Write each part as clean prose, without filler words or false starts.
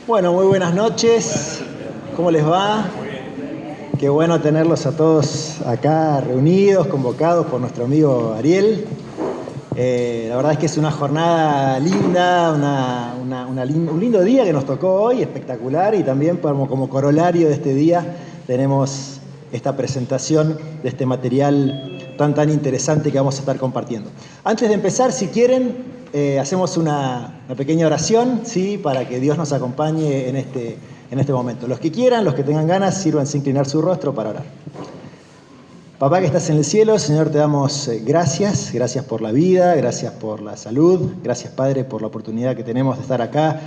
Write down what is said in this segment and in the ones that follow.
Bueno, muy buenas noches. ¿Cómo les va? Qué bueno tenerlos a todos acá reunidos, convocados por nuestro amigo Ariel. La verdad es que es una jornada linda, un lindo día que nos tocó hoy, espectacular, y también como corolario de este día tenemos esta presentación de este material tan interesante que vamos a estar compartiendo. Antes de empezar, si quieren, hacemos una pequeña oración, ¿sí? Para que Dios nos acompañe en este momento. Los que quieran, los que tengan ganas, sírvanse a inclinar su rostro para orar. Papá que estás en el cielo, Señor, te damos gracias. Gracias por la vida, gracias por la salud. Gracias, Padre, por la oportunidad que tenemos de estar acá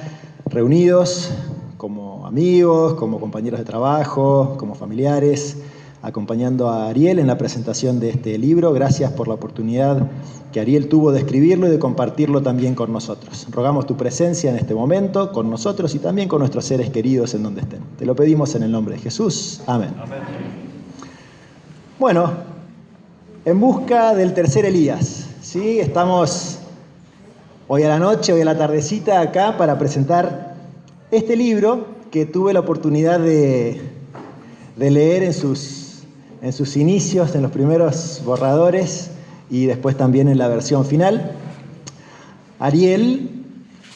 reunidos como amigos, como compañeros de trabajo, como familiares, acompañando a Ariel en la presentación de este libro. Gracias por la oportunidad que Ariel tuvo de escribirlo y de compartirlo también con nosotros. Rogamos tu presencia en este momento con nosotros y también con nuestros seres queridos en donde estén. Te lo pedimos en el nombre de Jesús. Amén. Amén. Bueno, en busca del tercer Elías, ¿sí? Estamos hoy a la noche, hoy a la tardecita acá para presentar este libro que tuve la oportunidad de leer en sus inicios, en los primeros borradores y después también en la versión final. Ariel,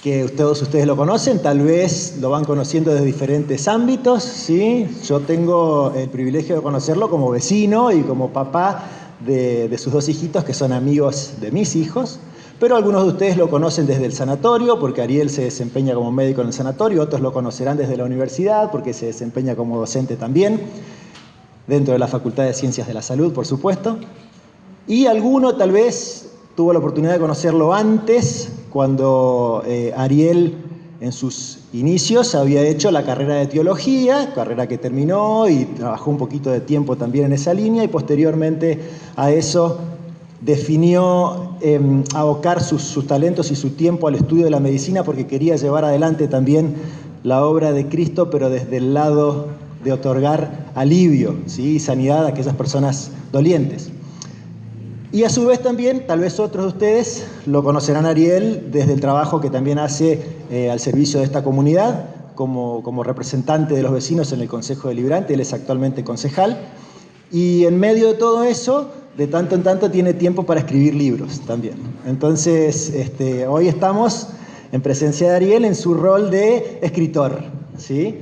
que todos ustedes lo conocen, tal vez lo van conociendo de diferentes ámbitos, ¿sí? Yo tengo el privilegio de conocerlo como vecino y como papá de sus dos hijitos, que son amigos de mis hijos, pero algunos de ustedes lo conocen desde el sanatorio, porque Ariel se desempeña como médico en el sanatorio, otros lo conocerán desde la universidad, porque se desempeña como docente también, dentro de la Facultad de Ciencias de la Salud, por supuesto, y alguno tal vez tuvo la oportunidad de conocerlo antes, cuando Ariel en sus inicios había hecho la carrera de teología, carrera que terminó y trabajó un poquito de tiempo también en esa línea, y posteriormente a eso definió abocar sus talentos y su tiempo al estudio de la medicina, porque quería llevar adelante también la obra de Cristo, pero desde el lado de otorgar alivio, ¿sí? Y sanidad a aquellas personas dolientes. Y a su vez también, tal vez otros de ustedes lo conocerán a Ariel desde el trabajo que también hace al servicio de esta comunidad, como representante de los vecinos en el Consejo Deliberante. Él es actualmente concejal. Y en medio de todo eso, de tanto en tanto, tiene tiempo para escribir libros también. Entonces, hoy estamos en presencia de Ariel en su rol de escritor, ¿sí?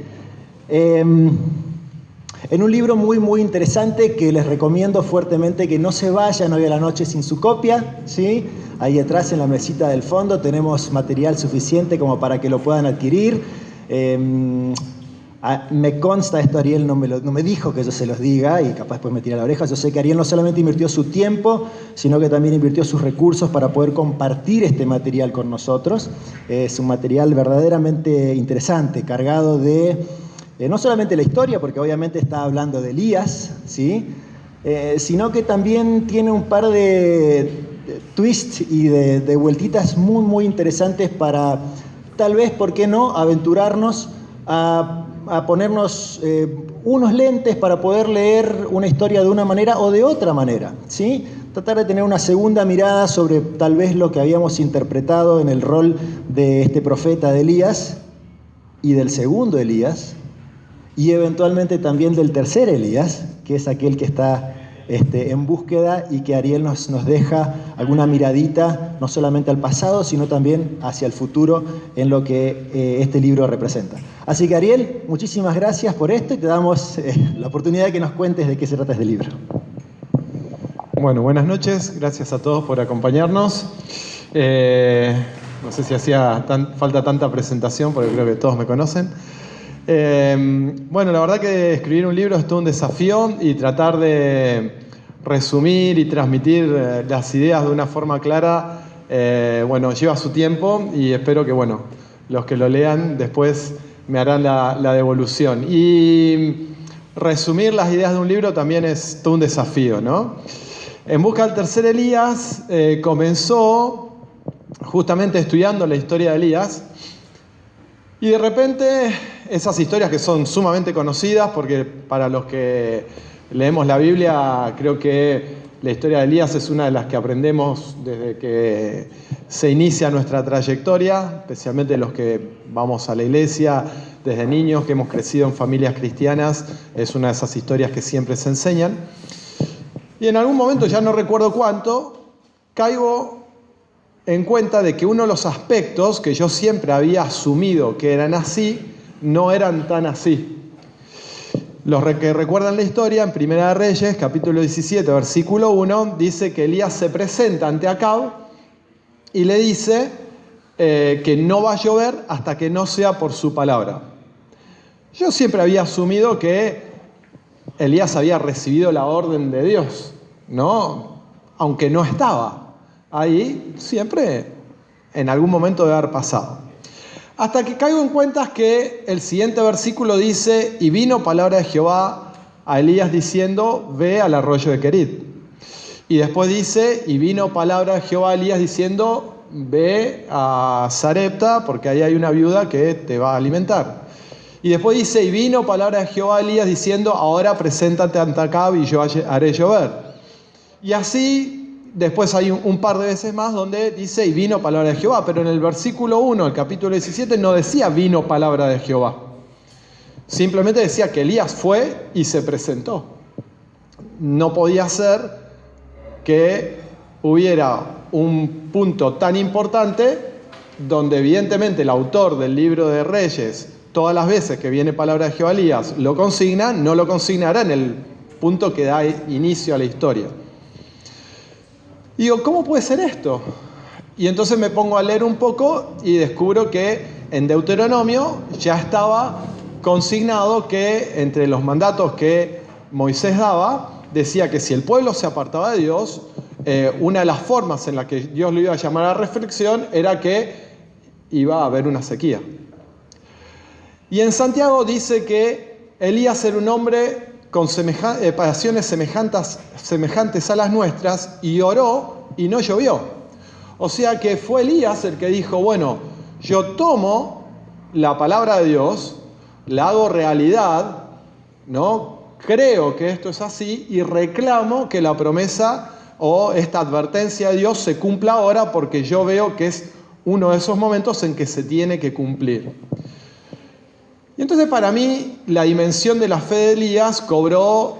En un libro muy interesante que les recomiendo fuertemente que no se vayan hoy a la noche sin su copia, ¿sí? Ahí atrás en la mesita del fondo tenemos material suficiente como para que lo puedan adquirir. Me consta esto, Ariel no me dijo que yo se los diga y capaz pues me tira la oreja. Yo sé que Ariel no solamente invirtió su tiempo, sino que también invirtió sus recursos para poder compartir este material con nosotros. Es un material verdaderamente interesante, cargado de no solamente la historia, porque obviamente está hablando de Elías, ¿sí? Sino que también tiene un par de twists y de vueltitas muy interesantes para, tal vez, ¿por qué no?, aventurarnos a ponernos unos lentes para poder leer una historia de una manera o de otra manera, ¿sí? Tratar de tener una segunda mirada sobre tal vez lo que habíamos interpretado en el rol de este profeta de Elías y del segundo Elías, y eventualmente también del tercer Elías, que es aquel que está en búsqueda, y que Ariel nos deja alguna miradita, no solamente al pasado, sino también hacia el futuro en lo que este libro representa. Así que Ariel, muchísimas gracias por esto y te damos la oportunidad de que nos cuentes de qué se trata este libro. Bueno, buenas noches, gracias a todos por acompañarnos. No sé si hacía falta tanta presentación, porque creo que todos me conocen. Bueno, la verdad que escribir un libro es todo un desafío, y tratar de resumir y transmitir las ideas de una forma clara, bueno, lleva su tiempo, y espero que, bueno, los que lo lean después me harán la devolución. Y resumir las ideas de un libro también es todo un desafío, ¿no? En busca del tercer Elías comenzó justamente estudiando la historia de Elías, y de repente esas historias que son sumamente conocidas, porque para los que leemos la Biblia, creo que la historia de Elías es una de las que aprendemos desde que se inicia nuestra trayectoria, especialmente los que vamos a la iglesia, desde niños que hemos crecido en familias cristianas, es una de esas historias que siempre se enseñan. Y en algún momento, ya no recuerdo cuánto, caigo en cuenta de que uno de los aspectos que yo siempre había asumido que eran así, no eran tan así. Los que recuerdan la historia, en Primera de Reyes, capítulo 17, versículo 1, dice que Elías se presenta ante Acab y le dice que no va a llover hasta que no sea por su palabra. Yo siempre había asumido que Elías había recibido la orden de Dios, ¿no? Aunque no estaba ahí, siempre en algún momento debe haber pasado. Hasta que caigo en cuenta que el siguiente versículo dice, y vino palabra de Jehová a Elías diciendo, ve al arroyo de Querit. Y después dice, y vino palabra de Jehová a Elías diciendo, ve a Sarepta, porque ahí hay una viuda que te va a alimentar. Y después dice, y vino palabra de Jehová a Elías diciendo, ahora preséntate ante Acab y yo haré llover. Y así... Después hay un par de veces más donde dice, y vino palabra de Jehová, pero en el versículo 1, el capítulo 17, no decía vino palabra de Jehová. Simplemente decía que Elías fue y se presentó. No podía ser que hubiera un punto tan importante donde evidentemente el autor del libro de Reyes, todas las veces que viene palabra de Jehová a Elías, lo consigna, no lo consignará en el punto que da inicio a la historia. Y digo, ¿cómo puede ser esto? Y entonces me pongo a leer un poco y descubro que en Deuteronomio ya estaba consignado que entre los mandatos que Moisés daba, decía que si el pueblo se apartaba de Dios, una de las formas en la que Dios lo iba a llamar a reflexión era que iba a haber una sequía. Y en Santiago dice que Elías era un hombre con pasiones semejantes a las nuestras, y oró y no llovió. O sea que fue Elías el que dijo, bueno, yo tomo la palabra de Dios, la hago realidad, ¿no? Creo que esto es así y reclamo que la promesa o esta advertencia de Dios se cumpla ahora, porque yo veo que es uno de esos momentos en que se tiene que cumplir. Y entonces para mí la dimensión de la fe de Elías cobró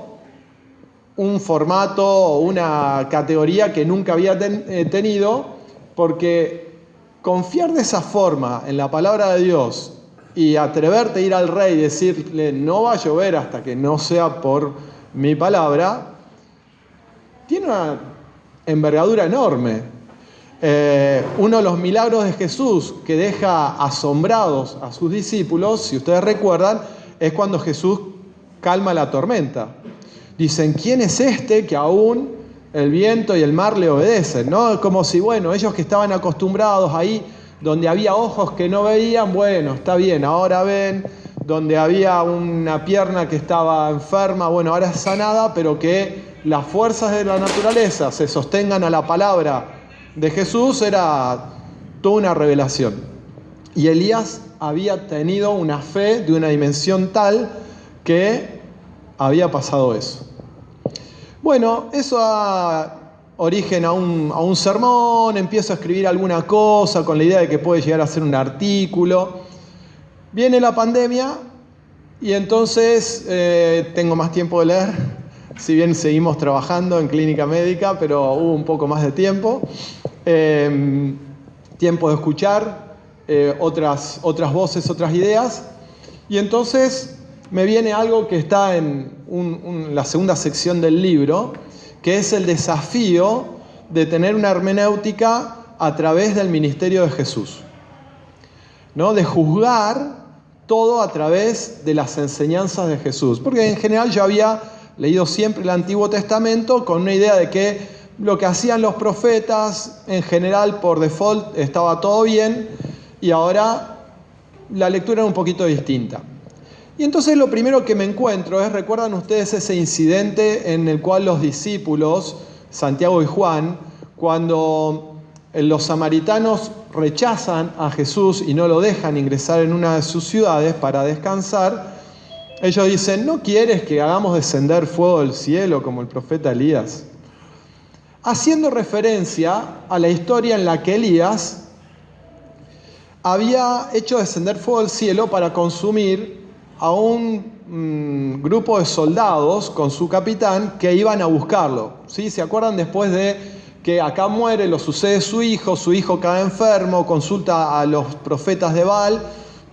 un formato, una categoría que nunca había tenido, porque confiar de esa forma en la palabra de Dios y atreverte a ir al rey y decirle no va a llover hasta que no sea por mi palabra, tiene una envergadura enorme. Uno de los milagros de Jesús que deja asombrados a sus discípulos, si ustedes recuerdan, es cuando Jesús calma la tormenta. Dicen, ¿quién es este que aún el viento y el mar le obedecen? ¿No? Como si, bueno, ellos que estaban acostumbrados ahí, donde había ojos que no veían, bueno, está bien, ahora ven. Donde había una pierna que estaba enferma, bueno, ahora es sanada, pero que las fuerzas de la naturaleza se sostengan a la palabra de Jesús era toda una revelación. Y Elías había tenido una fe de una dimensión tal que había pasado eso. Bueno, eso da origen a un sermón, empiezo a escribir alguna cosa con la idea de que puede llegar a ser un artículo. Viene la pandemia y entonces tengo más tiempo de leer. Si bien seguimos trabajando en clínica médica, pero hubo un poco más de tiempo. Tiempo de escuchar otras voces, otras ideas. Y entonces me viene algo que está en la segunda sección del libro, que es el desafío de tener una hermenéutica a través del ministerio de Jesús, ¿no? De juzgar todo a través de las enseñanzas de Jesús. Porque en general yo había leído siempre el Antiguo Testamento con una idea de que lo que hacían los profetas, en general, por default, estaba todo bien, y ahora la lectura era un poquito distinta. Y entonces lo primero que me encuentro es, ¿recuerdan ustedes ese incidente en el cual los discípulos, Santiago y Juan, cuando los samaritanos rechazan a Jesús y no lo dejan ingresar en una de sus ciudades para descansar, ellos dicen, ¿no quieres que hagamos descender fuego del cielo como el profeta Elías? Haciendo referencia a la historia en la que Elías había hecho descender fuego del cielo para consumir a un grupo de soldados con su capitán que iban a buscarlo. ¿Sí? ¿Se acuerdan después de que Acab muere, lo sucede su hijo cae enfermo, consulta a los profetas de Baal,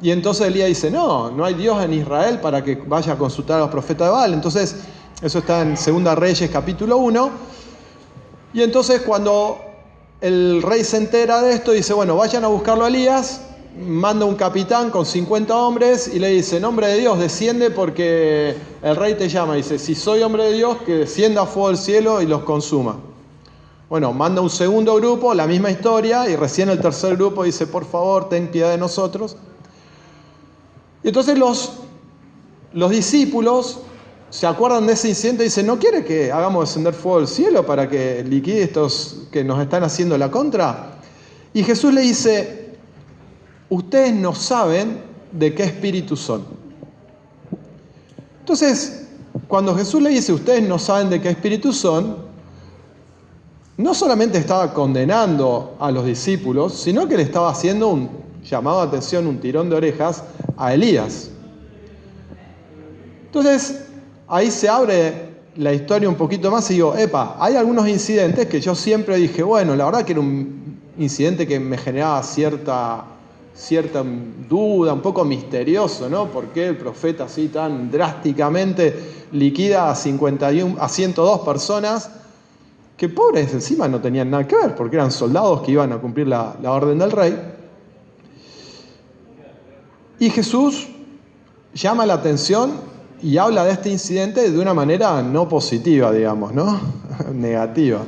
y entonces Elías dice, no hay Dios en Israel para que vaya a consultar a los profetas de Baal? Entonces, eso está en 2 Reyes capítulo 1, y entonces cuando el rey se entera de esto, dice, bueno, vayan a buscarlo a Elías, manda un capitán con 50 hombres y le dice, en nombre de Dios, desciende porque el rey te llama. Dice, si soy hombre de Dios, que descienda fuego del cielo y los consuma. Bueno, manda un segundo grupo, la misma historia, y recién el tercer grupo dice, por favor, ten piedad de nosotros. Y entonces los discípulos se acuerdan de ese incidente y dicen, ¿no quiere que hagamos descender fuego del cielo para que liquide estos que nos están haciendo la contra? Y Jesús le dice, ustedes no saben de qué espíritu son. Entonces, cuando Jesús le dice, ustedes no saben de qué espíritu son, no solamente estaba condenando a los discípulos, sino que le estaba haciendo un llamado de atención, un tirón de orejas a Elías. Entonces, ahí se abre la historia un poquito más y digo, hay algunos incidentes que yo siempre dije, bueno, la verdad que era un incidente que me generaba cierta duda, un poco misterioso, ¿no? ¿Por qué el profeta así tan drásticamente liquida a 102 personas que pobres encima no tenían nada que ver, porque eran soldados que iban a cumplir la orden del rey? Y Jesús llama la atención y habla de este incidente de una manera no positiva, digamos, ¿no? Negativa.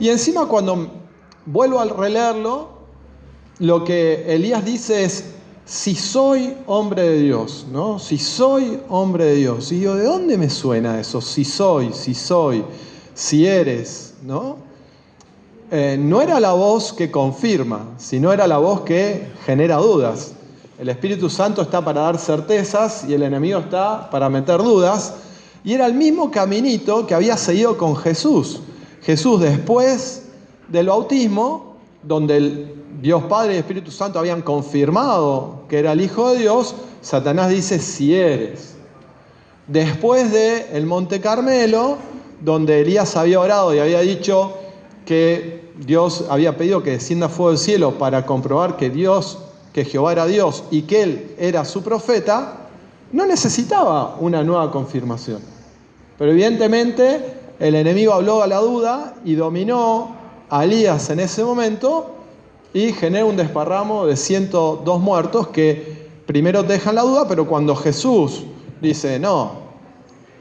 Y encima cuando vuelvo a releerlo, lo que Elías dice es, si soy hombre de Dios, ¿no? Si soy hombre de Dios. Y yo, ¿de dónde me suena eso? Si soy, si eres, ¿no? No era la voz que confirma, sino era la voz que genera dudas. El Espíritu Santo está para dar certezas y el enemigo está para meter dudas. Y era el mismo caminito que había seguido con Jesús. Jesús, después del bautismo, donde el Dios Padre y Espíritu Santo habían confirmado que era el Hijo de Dios, Satanás dice, si eres. Después del Monte Carmelo, donde Elías había orado y había dicho que Dios había pedido que descienda fuego del cielo para comprobar que Jehová era Dios y que Él era su profeta, no necesitaba una nueva confirmación. Pero evidentemente el enemigo habló a la duda y dominó a Elías en ese momento y genera un desparramo de 102 muertos que primero dejan la duda, pero cuando Jesús dice, no,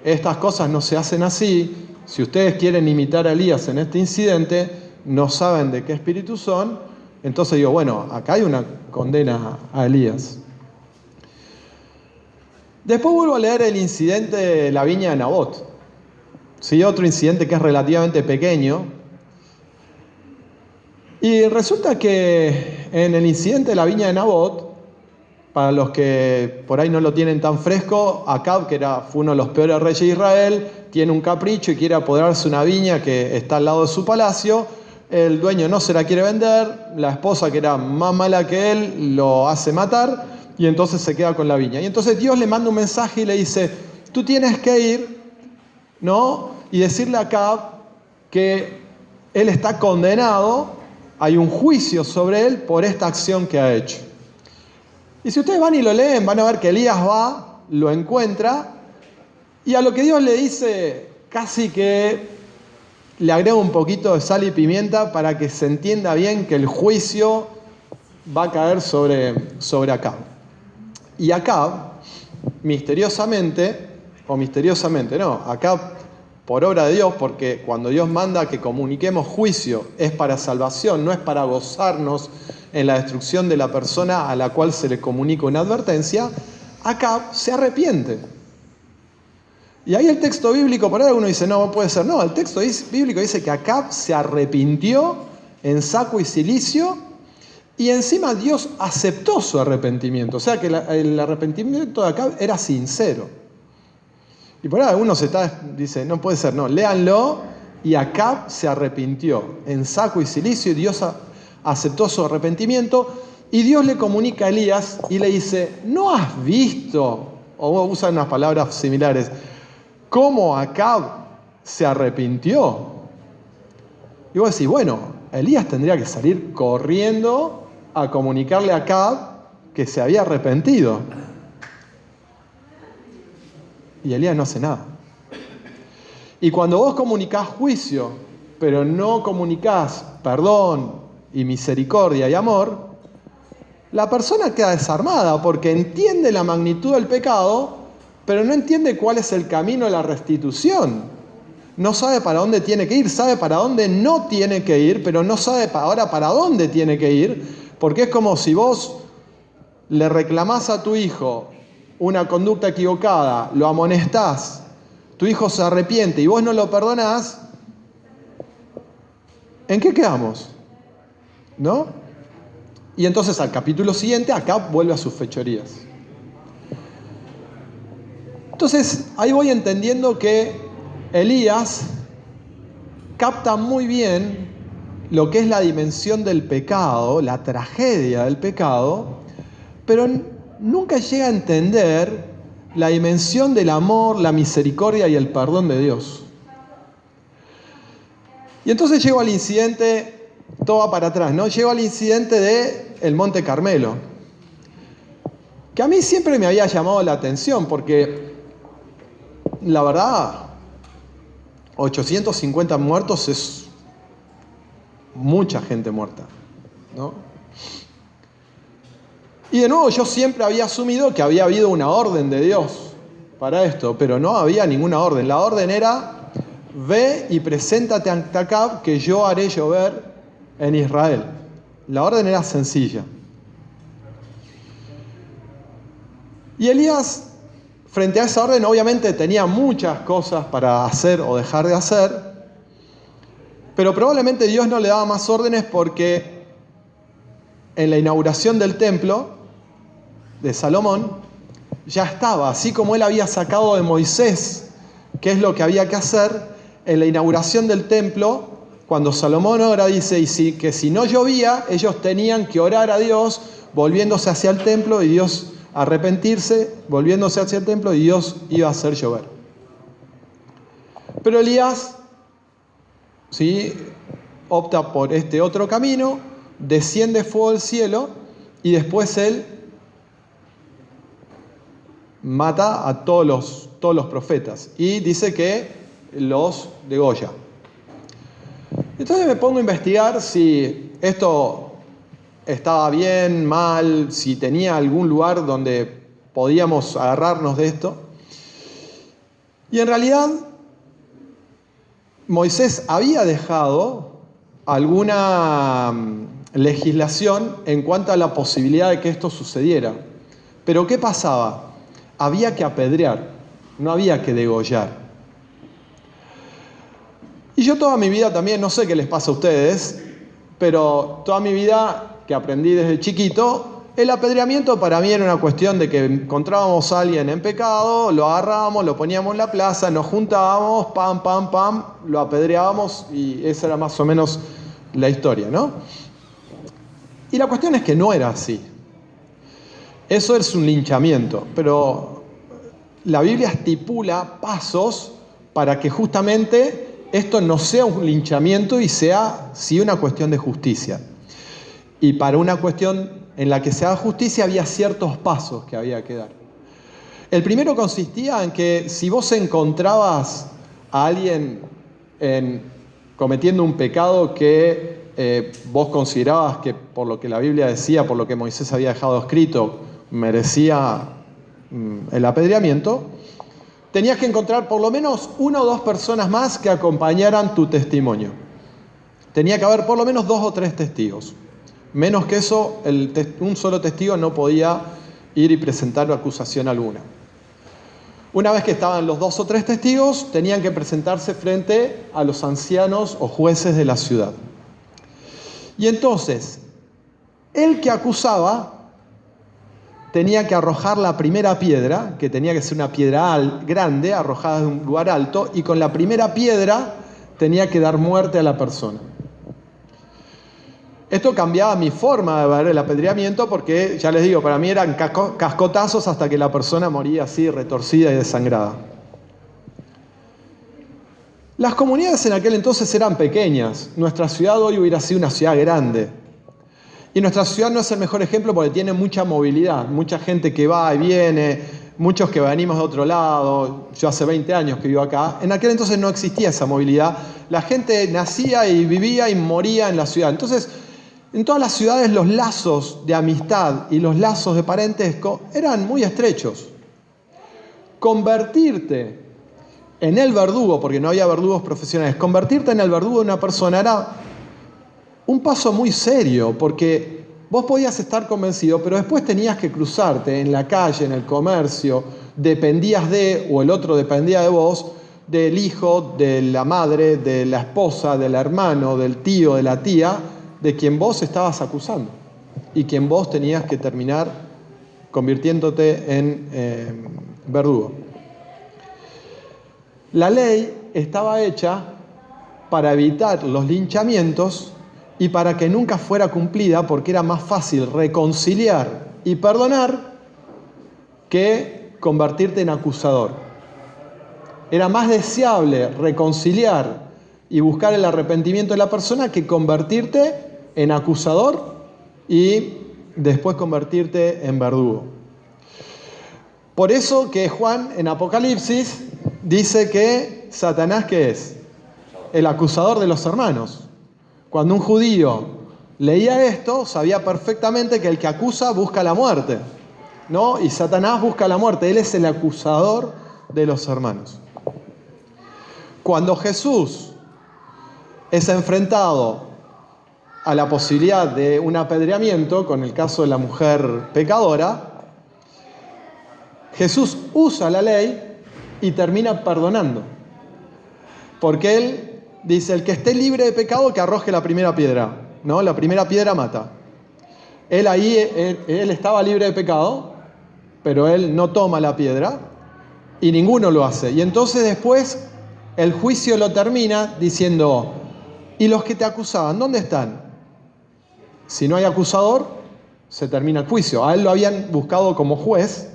estas cosas no se hacen así, si ustedes quieren imitar a Elías en este incidente, no saben de qué espíritu son, entonces digo, bueno, acá hay una condena a Elías. Después vuelvo a leer el incidente de la viña de Nabot. Sí, otro incidente que es relativamente pequeño. Y resulta que en el incidente de la viña de Nabot, para los que por ahí no lo tienen tan fresco, Acab, que fue uno de los peores reyes de Israel, tiene un capricho y quiere apoderarse una viña que está al lado de su palacio. El dueño no se la quiere vender, la esposa, que era más mala que él, lo hace matar y entonces se queda con la viña. Y entonces Dios le manda un mensaje y le dice, tú tienes que ir, ¿no? Y decirle a Acab que él está condenado, hay un juicio sobre él por esta acción que ha hecho. Y si ustedes van y lo leen, van a ver que Elías va, lo encuentra, y a lo que Dios le dice, casi que le agrega un poquito de sal y pimienta para que se entienda bien que el juicio va a caer sobre Acab. Y Acab, misteriosamente no, Acab por obra de Dios, porque cuando Dios manda que comuniquemos juicio es para salvación, no es para gozarnos en la destrucción de la persona a la cual se le comunica una advertencia, Acab se arrepiente. Y ahí el texto bíblico, por ahí uno dice, no puede ser, no, el texto bíblico dice que Acab se arrepintió en saco y cilicio y encima Dios aceptó su arrepentimiento, o sea que el arrepentimiento de Acab era sincero. Y por ahí algunos dice, no puede ser, no, léanlo, y Acab se arrepintió en saco y cilicio y Dios aceptó su arrepentimiento. Y Dios le comunica a Elías y le dice, ¿no has visto? O usan unas palabras similares. ¿Cómo Acab se arrepintió? Y vos decís, bueno, Elías tendría que salir corriendo a comunicarle a Acab que se había arrepentido. Y Elías no hace nada. Y cuando vos comunicás juicio, pero no comunicás perdón y misericordia y amor, la persona queda desarmada porque entiende la magnitud del pecado, pero no entiende cuál es el camino de la restitución. No sabe para dónde tiene que ir, sabe para dónde no tiene que ir, pero no sabe ahora para dónde tiene que ir, porque es como si vos le reclamás a tu hijo una conducta equivocada, lo amonestás, tu hijo se arrepiente y vos no lo perdonás, ¿en qué quedamos? ¿No? Y entonces al capítulo siguiente, Acab vuelve a sus fechorías. Entonces, ahí voy entendiendo que Elías capta muy bien lo que es la dimensión del pecado, la tragedia del pecado, pero nunca llega a entender la dimensión del amor, la misericordia y el perdón de Dios. Y entonces llego al incidente, todo va para atrás, ¿no? Llego al incidente del Monte Carmelo, que a mí siempre me había llamado la atención, porque la verdad, 850 muertos es mucha gente muerta, ¿no? Y de nuevo, yo siempre había asumido que había habido una orden de Dios para esto, pero no había ninguna orden. La orden era, ve y preséntate ante Acab, que yo haré llover en Israel. La orden era sencilla. Y Elías, frente a esa orden, obviamente tenía muchas cosas para hacer o dejar de hacer, pero probablemente Dios no le daba más órdenes porque en la inauguración del templo de Salomón ya estaba, así como él había sacado de Moisés qué es lo que había que hacer, en la inauguración del templo, cuando Salomón ora, dice que si no llovía, ellos tenían que orar a Dios volviéndose hacia el templo y Dios arrepentirse, volviéndose hacia el templo y Dios iba a hacer llover. Pero Elías, ¿sí?, opta por este otro camino, desciende fuego del cielo y después él mata a todos los profetas y dice que los degolla. Entonces me pongo a investigar si esto estaba bien, mal, si tenía algún lugar donde podíamos agarrarnos de esto. Y en realidad Moisés había dejado alguna legislación en cuanto a la posibilidad de que esto sucediera. Pero ¿qué pasaba? Había que apedrear, no había que degollar. Y yo toda mi vida también, no sé qué les pasa a ustedes, pero toda mi vida que aprendí desde chiquito, el apedreamiento para mí era una cuestión de que encontrábamos a alguien en pecado, lo agarrábamos, lo poníamos en la plaza, nos juntábamos, pam, pam, pam, lo apedreábamos y esa era más o menos la historia, ¿no? Y la cuestión es que no era así. Eso es un linchamiento, pero la Biblia estipula pasos para que justamente esto no sea un linchamiento y sea sí una cuestión de justicia. Y para una cuestión en la que se haga justicia había ciertos pasos que había que dar. El primero consistía en que si vos encontrabas a alguien cometiendo un pecado que vos considerabas que por lo que la Biblia decía, por lo que Moisés había dejado escrito, merecía el apedreamiento, tenías que encontrar por lo menos una o dos personas más que acompañaran tu testimonio. Tenía que haber por lo menos 2 o 3 testigos. Menos que eso, un solo testigo no podía ir y presentar acusación alguna. Una vez que estaban los 2 o 3 testigos, tenían que presentarse frente a los ancianos o jueces de la ciudad. Y entonces, el que acusaba tenía que arrojar la primera piedra, que tenía que ser una piedra grande, arrojada de un lugar alto, y con la primera piedra tenía que dar muerte a la persona. Esto cambiaba mi forma de ver el apedreamiento porque, ya les digo, para mí eran cascotazos hasta que la persona moría así, retorcida y desangrada. Las comunidades en aquel entonces eran pequeñas. Nuestra ciudad hoy hubiera sido una ciudad grande. Y nuestra ciudad no es el mejor ejemplo porque tiene mucha movilidad, mucha gente que va y viene, muchos que venimos de otro lado. Yo hace 20 años que vivo acá. En aquel entonces no existía esa movilidad. La gente nacía y vivía y moría en la ciudad. Entonces, en todas las ciudades los lazos de amistad y los lazos de parentesco eran muy estrechos. Convertirte en el verdugo, porque no había verdugos profesionales, convertirte en el verdugo de una persona era un paso muy serio, porque vos podías estar convencido, pero después tenías que cruzarte en la calle, en el comercio, dependías de, o el otro dependía de vos, del hijo, de la madre, de la esposa, del hermano, del tío, de la tía, de quien vos estabas acusando y quien vos tenías que terminar convirtiéndote en verdugo. La ley estaba hecha para evitar los linchamientos y para que nunca fuera cumplida, porque era más fácil reconciliar y perdonar que convertirte en acusador. Era más deseable reconciliar y buscar el arrepentimiento de la persona que convertirte en acusador y después convertirte en verdugo. Por eso que Juan en Apocalipsis dice que Satanás, ¿qué es? El acusador de los hermanos. Cuando un judío leía esto, sabía perfectamente que el que acusa busca la muerte, ¿no? Y Satanás busca la muerte. Él es el acusador de los hermanos. Cuando Jesús es enfrentado a la posibilidad de un apedreamiento, con el caso de la mujer pecadora, Jesús usa la ley y termina perdonando. Porque Él dice, el que esté libre de pecado, que arroje la primera piedra, ¿no? La primera piedra mata. Él estaba libre de pecado, pero Él no toma la piedra y ninguno lo hace. Y entonces después el juicio lo termina diciendo, ¿y los que te acusaban, dónde están? Si no hay acusador, se termina el juicio. A Él lo habían buscado como juez,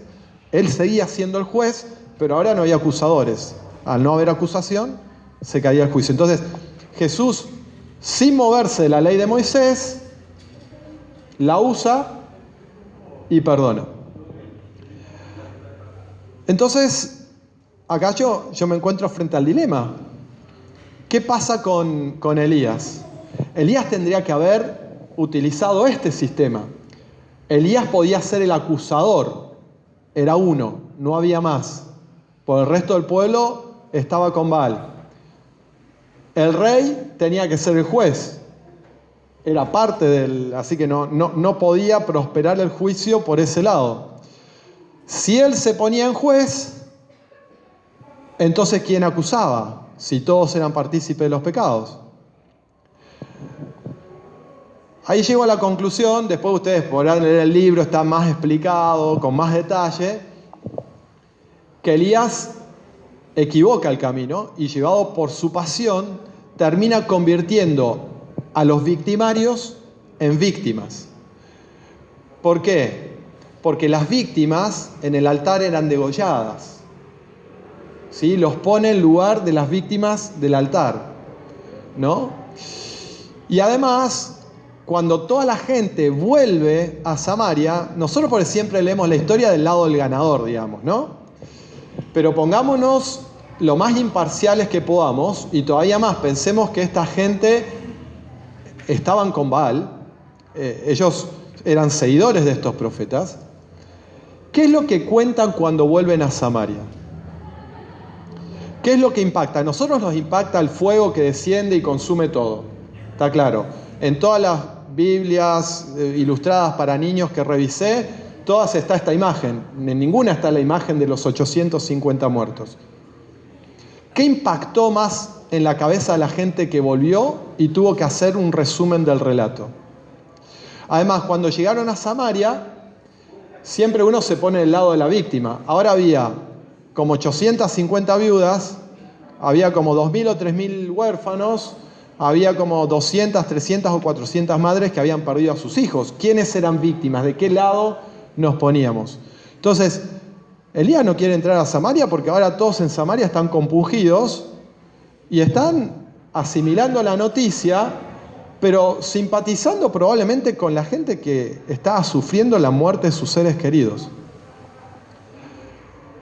Él seguía siendo el juez, pero ahora no hay acusadores. Al no haber acusación, se caía el juicio. Entonces, Jesús, sin moverse de la ley de Moisés, la usa y perdona. Entonces, acá yo me encuentro frente al dilema. ¿Qué pasa con Elías? Elías tendría que haber utilizado este sistema. Elías podía ser el acusador, era uno, no había más. Por el resto del pueblo estaba con Baal. El rey tenía que ser el juez, era parte del, así que no podía prosperar el juicio por ese lado. Si él se ponía en juez, entonces ¿quién acusaba? Si todos eran partícipes de los pecados. Ahí llego a la conclusión, después ustedes podrán leer el libro, está más explicado, con más detalle, que Elías equivoca el camino y llevado por su pasión termina convirtiendo a los victimarios en víctimas. ¿Por qué? Porque las víctimas en el altar eran degolladas, ¿sí? Los pone en lugar de las víctimas del altar, ¿no? Y además, cuando toda la gente vuelve a Samaria, nosotros por siempre leemos la historia del lado del ganador, digamos, ¿no? Pero pongámonos lo más imparciales que podamos, y todavía más, pensemos que esta gente estaban con Baal, ellos eran seguidores de estos profetas. ¿Qué es lo que cuentan cuando vuelven a Samaria? ¿Qué es lo que impacta? A nosotros nos impacta el fuego que desciende y consume todo, está claro. En todas las Biblias ilustradas para niños que revisé, todas está esta imagen, en ninguna está la imagen de los 850 muertos. ¿Qué impactó más en la cabeza de la gente que volvió y tuvo que hacer un resumen del relato? Además, cuando llegaron a Samaria, siempre uno se pone del lado de la víctima. Ahora había como 850 viudas, había como 2.000 o 3.000 huérfanos, había como 200, 300 o 400 madres que habían perdido a sus hijos. ¿Quiénes eran víctimas? ¿De qué lado nos poníamos? Entonces, Elías no quiere entrar a Samaria porque ahora todos en Samaria están compungidos y están asimilando la noticia, pero simpatizando probablemente con la gente que estaba sufriendo la muerte de sus seres queridos.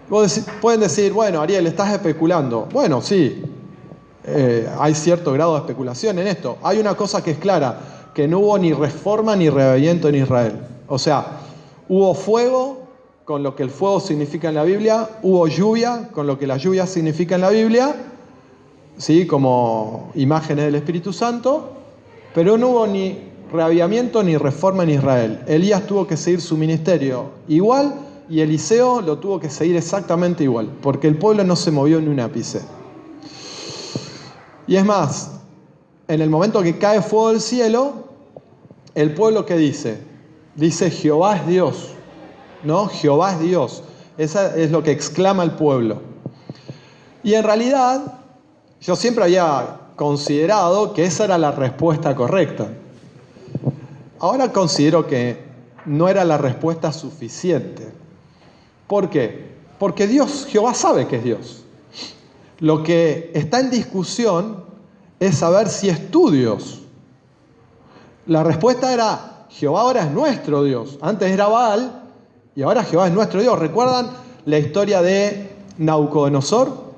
Pueden decir, bueno, Ariel, estás especulando. Bueno, sí, hay cierto grado de especulación en esto. Hay una cosa que es clara, que no hubo ni reforma ni reavivamiento en Israel. O sea, hubo fuego, con lo que el fuego significa en la Biblia, hubo lluvia, con lo que la lluvia significa en la Biblia, ¿sí? Como imágenes del Espíritu Santo, pero no hubo ni reavivamiento ni reforma en Israel. Elías tuvo que seguir su ministerio igual y Eliseo lo tuvo que seguir exactamente igual, porque el pueblo no se movió ni un ápice. Y es más, en el momento que cae fuego del cielo, el pueblo ¿qué dice? Dice Jehová es Dios, ¿no? Jehová es Dios. Eso es lo que exclama el pueblo. Y en realidad, yo siempre había considerado que esa era la respuesta correcta. Ahora considero que no era la respuesta suficiente. ¿Por qué? Porque Dios, Jehová sabe que es Dios. Lo que está en discusión es saber si es tu Dios. La respuesta era, Jehová ahora es nuestro Dios. Antes era Baal y ahora Jehová es nuestro Dios. ¿Recuerdan la historia de Nabucodonosor?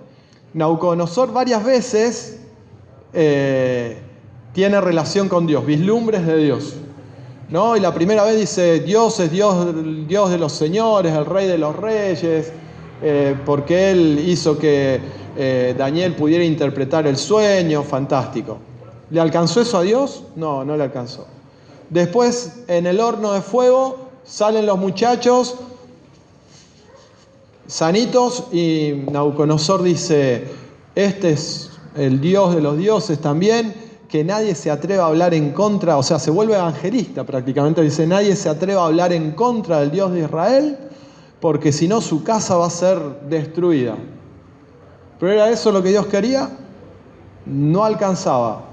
Nabucodonosor varias veces tiene relación con Dios, vislumbres de Dios, ¿no? Y la primera vez dice, Dios es Dios, Dios de los señores, el Rey de los reyes, porque Él hizo que Daniel pudiera interpretar el sueño, fantástico. ¿Le alcanzó eso a Dios? No, no le alcanzó. Después, en el horno de fuego, salen los muchachos sanitos y Nabucodonosor dice, este es el Dios de los dioses también, que nadie se atreva a hablar en contra, o sea, se vuelve evangelista prácticamente, dice, nadie se atreva a hablar en contra del Dios de Israel, porque si no su casa va a ser destruida. ¿Pero era eso lo que Dios quería? No alcanzaba,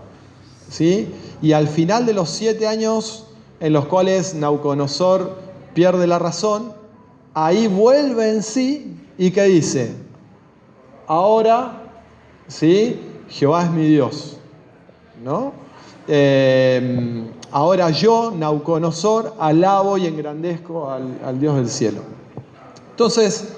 ¿sí? Y al final de los 7 años en los cuales Nabucodonosor pierde la razón, ahí vuelve en sí y ¿qué dice? Ahora, ¿sí? Jehová es mi Dios, ¿no? Ahora yo, Nabucodonosor, alabo y engrandezco al Dios del cielo. Entonces,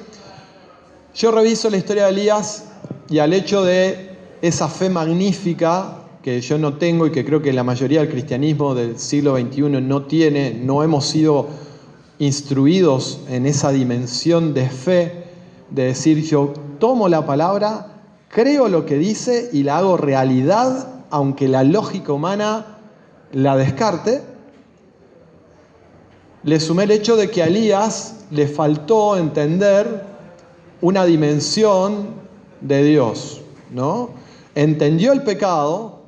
yo reviso la historia de Elías y al hecho de esa fe magnífica que yo no tengo y que creo que la mayoría del cristianismo del siglo XXI no tiene, no hemos sido instruidos en esa dimensión de fe, de decir yo tomo la palabra, creo lo que dice y la hago realidad, aunque la lógica humana la descarte. Le sumé el hecho de que a Elías le faltó entender una dimensión de Dios, ¿no? Entendió el pecado,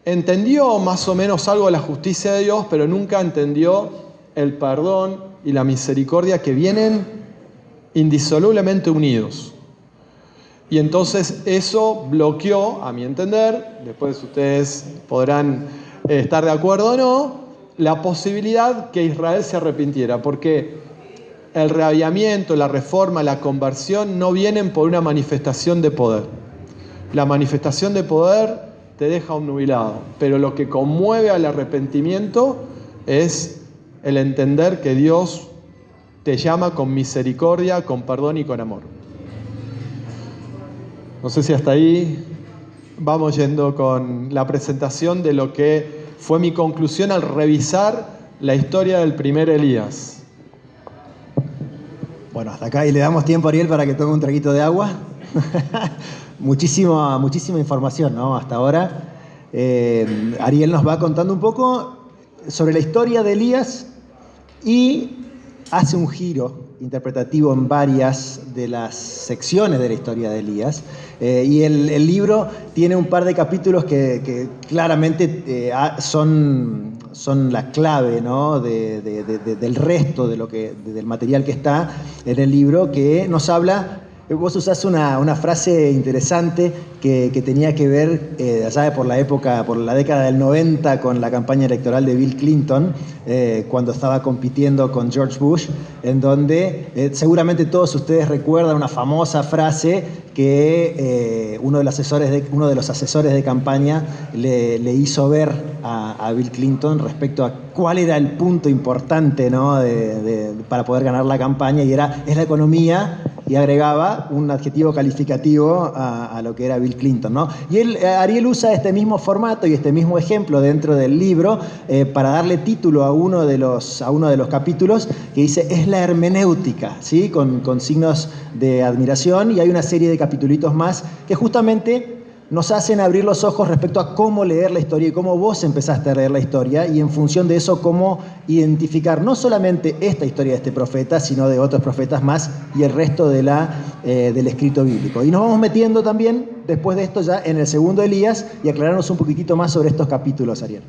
entendió más o menos algo de la justicia de Dios, pero nunca entendió el perdón y la misericordia que vienen indisolublemente unidos. Y entonces eso bloqueó, a mi entender, después ustedes podrán estar de acuerdo o no, la posibilidad que Israel se arrepintiera, porque el reavivamiento, la reforma, la conversión no vienen por una manifestación de poder. La manifestación de poder te deja obnubilado, pero lo que conmueve al arrepentimiento es el entender que Dios te llama con misericordia, con perdón y con amor. No sé si hasta ahí vamos yendo con la presentación de lo que fue mi conclusión al revisar la historia del primer Elías. Bueno, hasta acá y le damos tiempo a Ariel para que tome un traguito de agua. Muchísima información, ¿no? Hasta ahora. Ariel nos va contando un poco sobre la historia de Elías y hace un giro interpretativo en varias de las secciones de la historia de Elías. Y el libro tiene un par de capítulos que claramente son la clave, ¿no? del resto del material que está en el libro, que nos habla Vos usás una frase interesante que tenía que ver, allá por la época, por la década del 90, con la campaña electoral de Bill Clinton, cuando estaba compitiendo con George Bush, en donde seguramente todos ustedes recuerdan una famosa frase que uno de los asesores de campaña le hizo ver a Bill Clinton respecto a cuál era el punto importante, ¿no? para poder ganar la campaña, y es la economía, y agregaba un adjetivo calificativo a lo que era Bill Clinton, ¿no? Y Ariel usa este mismo formato y este mismo ejemplo dentro del libro para darle título a uno de los capítulos, que dice es la hermenéutica, ¿sí? Con signos de admiración, y hay una serie de capitulitos más que justamente nos hacen abrir los ojos respecto a cómo leer la historia y cómo vos empezaste a leer la historia, y en función de eso cómo identificar no solamente esta historia de este profeta, sino de otros profetas más y el resto del escrito bíblico. Y nos vamos metiendo también, después de esto, ya en el segundo Elías, y aclararnos un poquitito más sobre estos capítulos, Ariel.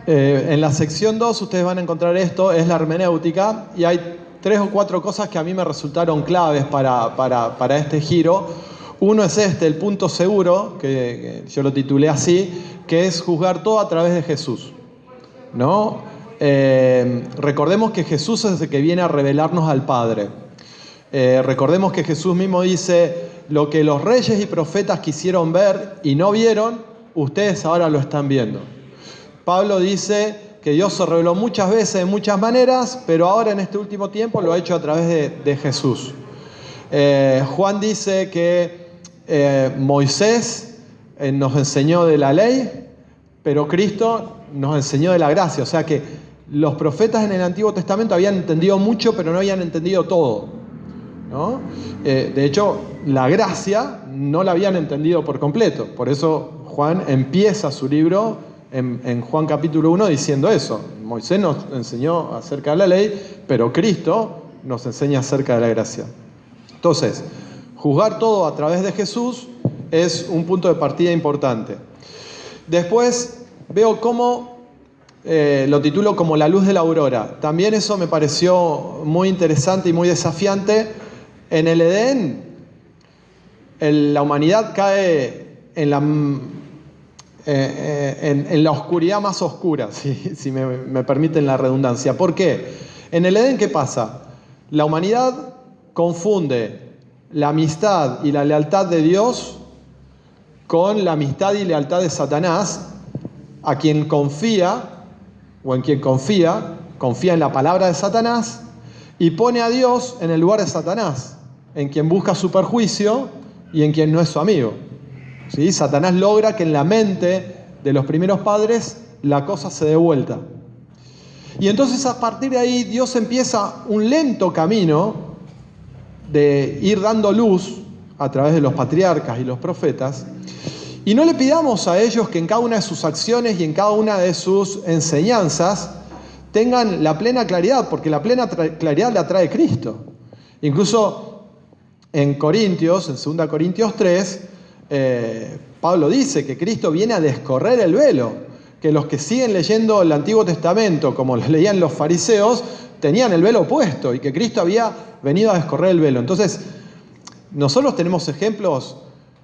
En la sección 2 ustedes van a encontrar esto, es la hermenéutica, y hay 3 o 4 cosas que a mí me resultaron claves para este giro. Uno es el punto seguro, que yo lo titulé así, que es juzgar todo a través de Jesús, ¿no? Recordemos que Jesús es el que viene a revelarnos al Padre. Recordemos que Jesús mismo dice, lo que los reyes y profetas quisieron ver y no vieron, ustedes ahora lo están viendo. Pablo dice que Dios se reveló muchas veces de muchas maneras, pero ahora en este último tiempo lo ha hecho a través de Jesús. Juan dice que Moisés nos enseñó de la ley, pero Cristo nos enseñó de la gracia. O sea que los profetas en el Antiguo Testamento habían entendido mucho, pero no habían entendido todo, ¿no? De hecho, la gracia no la habían entendido por completo. Por eso Juan empieza su libro en Juan capítulo 1 diciendo eso. Moisés nos enseñó acerca de la ley, pero Cristo nos enseña acerca de la gracia. Entonces, juzgar todo a través de Jesús es un punto de partida importante. Después veo cómo, lo titulo como la luz de la aurora. También eso me pareció muy interesante y muy desafiante. En el Edén, la humanidad cae en la oscuridad más oscura, si me permiten la redundancia. ¿Por qué? En el Edén, ¿qué pasa? La humanidad confunde la amistad y la lealtad de Dios con la amistad y lealtad de Satanás, a quien confía, o en quien confía en la palabra de Satanás, y pone a Dios en el lugar de Satanás, en quien busca su perjuicio y en quien no es su amigo. ¿Sí? Satanás logra que en la mente de los primeros padres la cosa se dé vuelta. Y entonces a partir de ahí Dios empieza un lento camino de ir dando luz a través de los patriarcas y los profetas, y no le pidamos a ellos que en cada una de sus acciones y en cada una de sus enseñanzas tengan la plena claridad, porque la plena claridad la trae Cristo. Incluso en Corintios, en 2 Corintios 3, Pablo dice que Cristo viene a descorrer el velo, que los que siguen leyendo el Antiguo Testamento, como lo leían los fariseos, tenían el velo puesto y que Cristo había venido a descorrer el velo. Entonces, nosotros tenemos ejemplos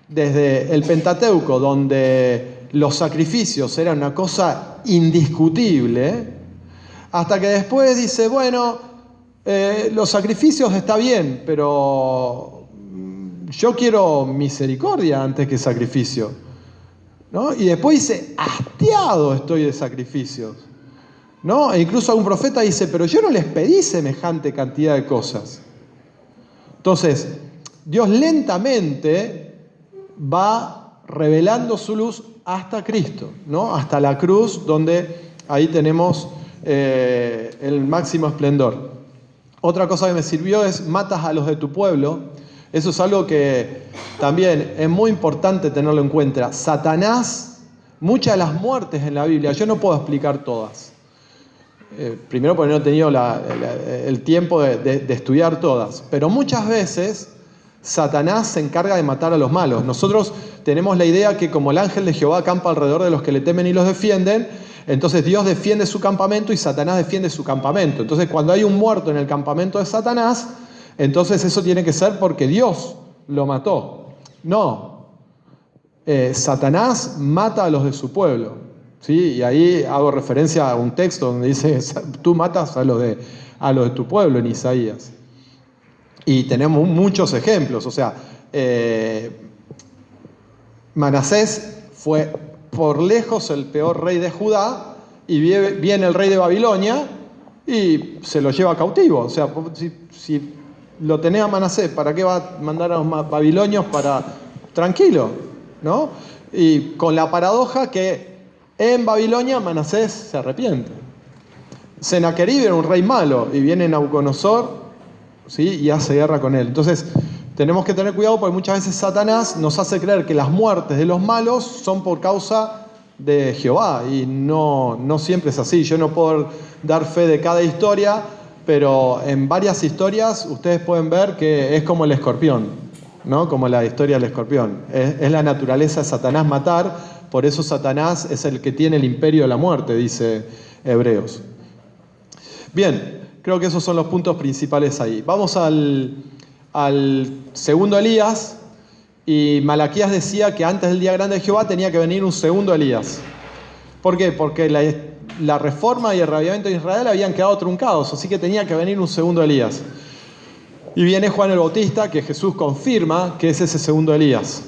desde el Pentateuco, donde los sacrificios eran una cosa indiscutible, hasta que después dice, bueno, los sacrificios está bien, pero yo quiero misericordia antes que sacrificio, ¿no? Y después dice, hastiado estoy de sacrificios, ¿no? E incluso un profeta dice, pero yo no les pedí semejante cantidad de cosas. Entonces, Dios lentamente va revelando su luz hasta Cristo, ¿no? Hasta la cruz, donde ahí tenemos el máximo esplendor. Otra cosa que me sirvió es, matas a los de tu pueblo. Eso es algo que también es muy importante tenerlo en cuenta. Satanás, muchas de las muertes en la Biblia, yo no puedo explicar todas. Primero porque no he tenido el tiempo de estudiar todas. Pero muchas veces Satanás se encarga de matar a los malos. Nosotros tenemos la idea que como el ángel de Jehová acampa alrededor de los que le temen y los defienden, entonces Dios defiende su campamento y Satanás defiende su campamento. Entonces cuando hay un muerto en el campamento de Satanás, entonces eso tiene que ser porque Dios lo mató. No, Satanás mata a los de su pueblo, ¿sí? Y ahí hago referencia a un texto donde dice, tú matas a los de tu pueblo en Isaías. Y tenemos muchos ejemplos, o sea, Manasés fue por lejos el peor rey de Judá, y viene el rey de Babilonia y se lo lleva cautivo. O sea, si lo tenés a Manasés, ¿para qué va a mandar a los babilonios? Tranquilo, ¿no? Y con la paradoja que en Babilonia Manasés se arrepiente. Sennacherib era un rey malo y viene Nabucodonosor, ¿sí? Y hace guerra con él. Entonces tenemos que tener cuidado porque muchas veces Satanás nos hace creer que las muertes de los malos son por causa de Jehová, y no siempre es así. Yo no puedo dar fe de cada historia, pero en varias historias ustedes pueden ver que es como el escorpión, ¿no? Como la historia del escorpión. Es la naturaleza de Satanás matar, por eso Satanás es el que tiene el imperio de la muerte, dice Hebreos. Bien, creo que esos son los puntos principales ahí. Vamos al segundo Elías. Y Malaquías decía que antes del día grande de Jehová tenía que venir un segundo Elías. ¿Por qué? Porque la reforma y el reavivamiento de Israel habían quedado truncados, así que tenía que venir un segundo Elías. Y viene Juan el Bautista, que Jesús confirma que es ese segundo Elías.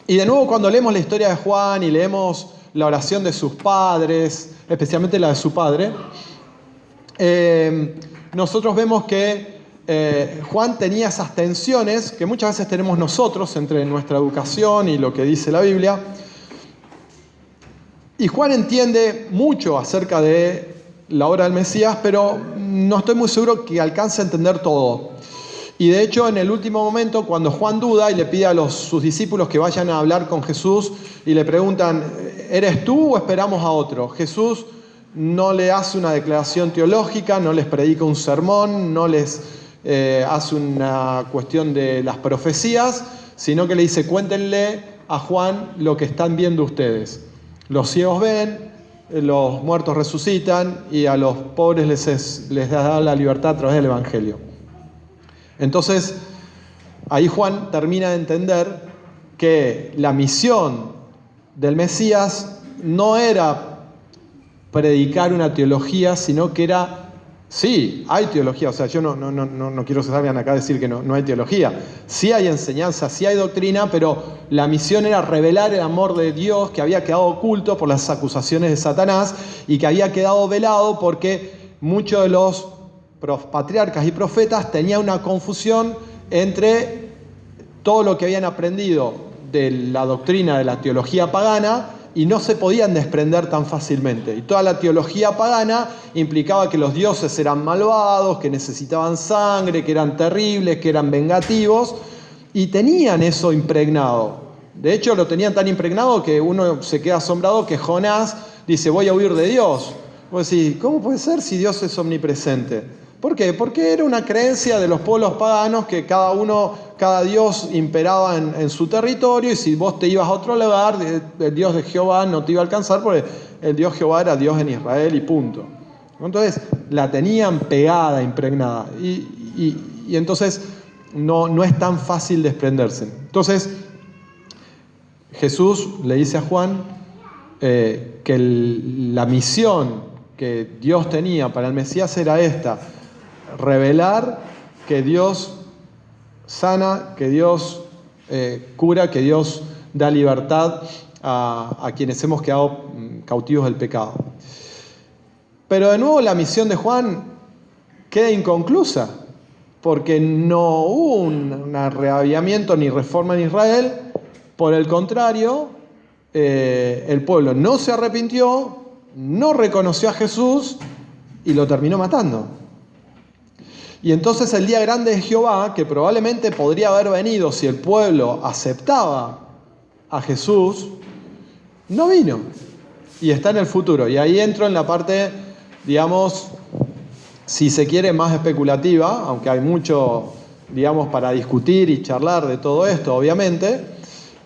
Y de nuevo, cuando leemos la historia de Juan y leemos la oración de sus padres, especialmente la de su padre, nosotros vemos que Juan tenía esas tensiones que muchas veces tenemos nosotros entre nuestra educación y lo que dice la Biblia. Y Juan entiende mucho acerca de la obra del Mesías, pero no estoy muy seguro que alcance a entender todo. Y de hecho, en el último momento, cuando Juan duda y le pide a sus discípulos que vayan a hablar con Jesús y le preguntan, ¿eres tú o esperamos a otro? Jesús no le hace una declaración teológica, no les predica un sermón, no les hace una cuestión de las profecías, sino que le dice, cuéntenle a Juan lo que están viendo ustedes. Los ciegos ven, los muertos resucitan y a los pobres les da la libertad a través del Evangelio. Entonces, ahí Juan termina de entender que la misión del Mesías no era predicar una teología, sino que era... Sí, hay teología, o sea, yo no quiero que salgan acá a decir que no hay teología. Sí hay enseñanza, sí hay doctrina, pero la misión era revelar el amor de Dios que había quedado oculto por las acusaciones de Satanás y que había quedado velado porque muchos de los patriarcas y profetas tenían una confusión entre todo lo que habían aprendido de la doctrina de la teología pagana y no se podían desprender tan fácilmente. Y toda la teología pagana implicaba que los dioses eran malvados, que necesitaban sangre, que eran terribles, que eran vengativos, y tenían eso impregnado. De hecho, lo tenían tan impregnado que uno se queda asombrado que Jonás dice, voy a huir de Dios. Vos decís, ¿cómo puede ser si Dios es omnipresente? ¿Por qué? Porque era una creencia de los pueblos paganos que cada dios imperaba en su territorio, y si vos te ibas a otro lugar, el Dios de Jehová no te iba a alcanzar porque el Dios Jehová era Dios en Israel y punto. Entonces la tenían pegada, impregnada, y entonces no es tan fácil desprenderse. Entonces Jesús le dice a Juan que la misión que Dios tenía para el Mesías era esta: revelar que Dios sana, que Dios cura, que Dios da libertad a quienes hemos quedado cautivos del pecado. Pero de nuevo la misión de Juan queda inconclusa, porque no hubo un reavivamiento ni reforma en Israel. Por el contrario, el pueblo no se arrepintió, no reconoció a Jesús y lo terminó matando. Y entonces el día grande de Jehová, que probablemente podría haber venido si el pueblo aceptaba a Jesús, no vino. Y está en el futuro. Y ahí entro en la parte, digamos, si se quiere, más especulativa, aunque hay mucho, digamos, para discutir y charlar de todo esto, obviamente,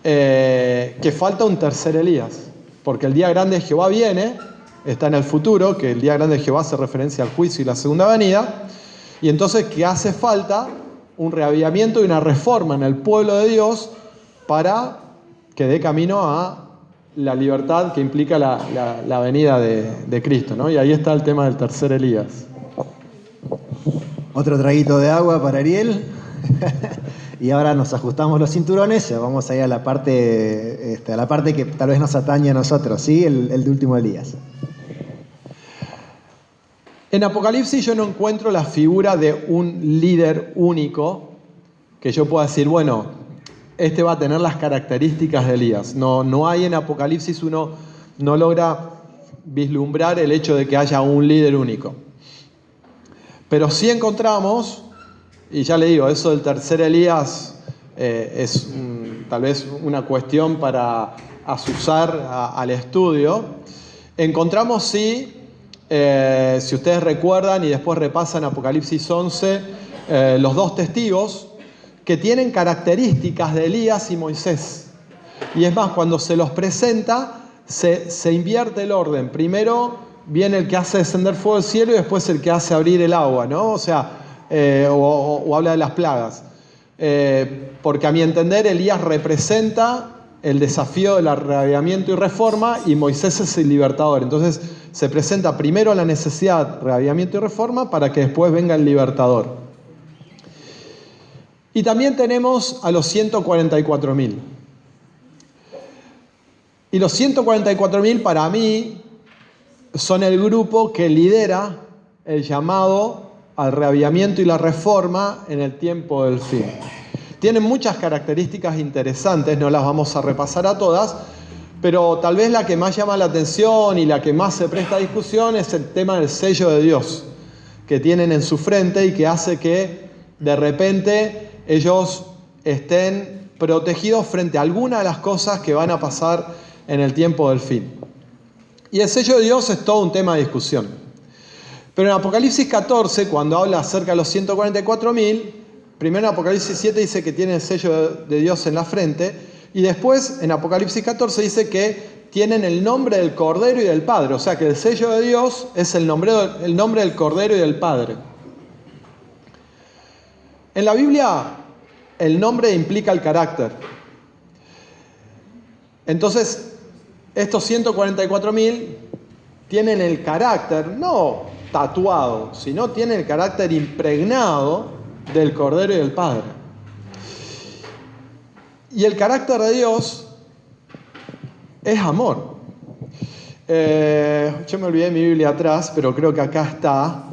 que falta un tercer Elías. Porque el día grande de Jehová viene, está en el futuro, que el día grande de Jehová hace referencia al juicio y la segunda venida. Y entonces, ¿qué hace falta un reavivamiento y una reforma en el pueblo de Dios para que dé camino a la libertad que implica la venida de Cristo, ¿no? Y ahí está el tema del tercer Elías. Otro traguito de agua para Ariel. Y ahora nos ajustamos los cinturones y vamos a ir a la parte que tal vez nos atañe a nosotros, ¿sí? El de último Elías. En Apocalipsis yo no encuentro la figura de un líder único que yo pueda decir, bueno, este va a tener las características de Elías. No hay en Apocalipsis, uno no logra vislumbrar el hecho de que haya un líder único. Pero sí encontramos, y ya le digo, eso del tercer Elías es tal vez una cuestión para azuzar al estudio. Encontramos sí, si ustedes recuerdan y después repasan Apocalipsis 11, los dos testigos que tienen características de Elías y Moisés. Y es más, cuando se los presenta, se invierte el orden. Primero viene el que hace descender fuego del cielo y después el que hace abrir el agua, ¿no? O sea, o habla de las plagas. Porque a mi entender, Elías representa el desafío del reavivamiento y reforma y Moisés es el libertador. Entonces se presenta primero la necesidad, reavivamiento y reforma, para que después venga el libertador. Y también tenemos a los 144.000. Y los 144.000 para mí son el grupo que lidera el llamado al reavivamiento y la reforma en el tiempo del fin. Tienen muchas características interesantes, no las vamos a repasar a todas, pero tal vez la que más llama la atención y la que más se presta a discusión es el tema del sello de Dios que tienen en su frente y que hace que de repente ellos estén protegidos frente a alguna de las cosas que van a pasar en el tiempo del fin. Y el sello de Dios es todo un tema de discusión. Pero en Apocalipsis 14, cuando habla acerca de los 144.000, primero en Apocalipsis 7 dice que tienen el sello de Dios en la frente, y después en Apocalipsis 14 dice que tienen el nombre del Cordero y del Padre. O sea que el sello de Dios es el nombre del Cordero y del Padre. En la Biblia el nombre implica el carácter. Entonces, estos 144.000 tienen el carácter, no tatuado, sino tienen el carácter impregnado del Cordero y del Padre. Y el carácter de Dios es amor. Yo me olvidé mi Biblia atrás, pero creo que acá está.